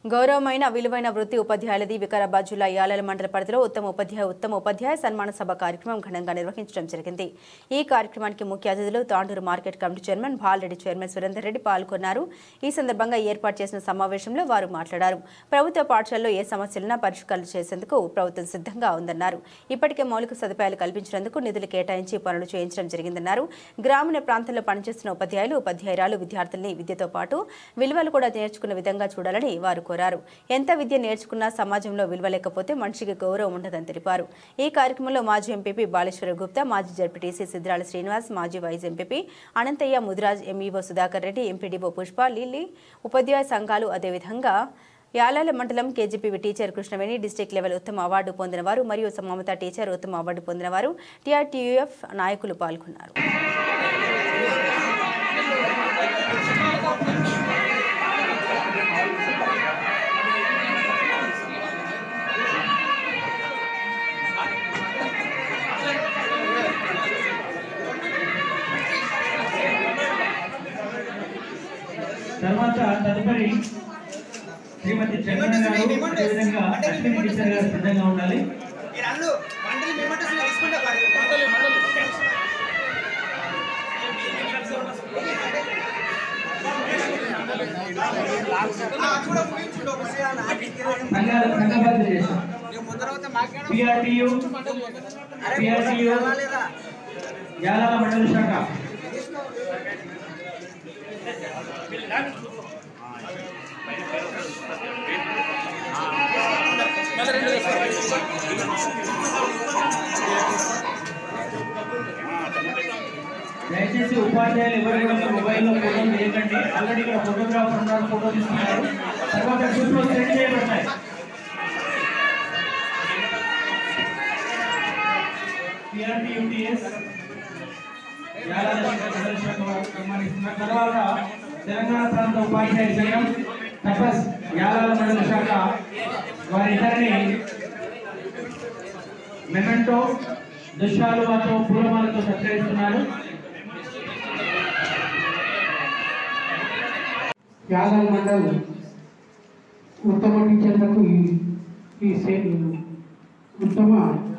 గౌరవమైన విలువైన వృత్తి ఉపాధ్యాయులది వికారాబాద్ జిల్లా యాలల మండల పరిధిలో ఉత్తమ ఉపాధ్యాయ సన్మాన సభ కార్యక్రమం ఘనంగా నిర్వహించడం జరిగింది. ఈ కార్యక్రమానికి ముఖ్య అతిథులు Tandur market committee chairman Bala Reddy, chairman Surender Reddy పాల్గొన్నారు. ఈ సందర్భంగా ఏర్పాటు చేసిన సమావేశంలో వారు మాట్లాడారు. ప్రభుత్వ పాఠశాలలో ఏ సమస్యలున్నా పరిష్కారం చేసేందుకు ప్రభుత్వం సిద్ధంగా ఉందన్నారు. ఇప్పటికే మౌలిక సదుపాయాలు కల్పించినందుకు నిధులు కేటాయించి పనులు చేయించడం జరిగిందన్నారు. గ్రామీణ ప్రాంతాల్లో పనిచేస్తున్న ఉపాధ్యాయులు, ఉపాధ్యాయురాలు విద్యార్థుల్ని విద్యతో పాటు విలువలు కూడా నేర్చుకున్న విధంగా చూడాలని వారు కోరారు. ఎంత విద్య నేర్చుకున్నా సమాజంలో విలువ లేకపోతే మనిషికి గౌరవం ఉండదని తెలిపారు. ఈ కార్యక్రమంలో మాజీ ఎంపీపీ బాలేశ్వర గుప్తా, మాజీ జడ్పీటీసీ సిద్రాల శ్రీనివాస్, మాజీ vice MPP Ananthayya, Mudiraj, MEO Sudhakar Reddy, MPDO Pushpa, Lilly, ఉపాధ్యాయ సంఘాలు, అదేవిధంగా యాలాల మండలం KGBV teacher Krishnaveni, district level ఉత్తమ అవార్డు పొందినవారు మరియు మమతా టీచర్ ఉత్తమ అవార్డు పొందినవారు, టీఆర్టీయూఎఫ్ నాయకులు పాల్గొన్నారు. తర్వాత తదుపరి శ్రీమతి చంద్రన గారు అదేవిధంగా లక్ష్మీ టీచర్ గారు సిద్ధంగా ఉండాలి. సంఘబద్ధ చేశాం. పిఆర్టీయు యాలాల మండల శాఖ దయచేసి ఉపాధ్యాయులు ఎవరు కూడా మొబైల్లో ఫోటో చేయకండి. ఆల్రెడీ ఇక్కడ ఫోటోగ్రాఫర్ ఉన్నారు, ఫోటో తీసుకున్నారు. తర్వాత గ్రూప్లో సెండ్ చేయబడతాయి. తర్వాత తెలంగాణ ప్రాంత ఉపాధ్యాయ సంఘం తపస్ యాలాల మండల శాఖ వారిద్దరిని మెమెంటో దుశాలువాతో పూలమాలతో సత్కరిస్తున్నారు. యాలాల మండల్ ఉత్తమ టీచర్లకు ఈ ఉత్తమ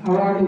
అవార్డు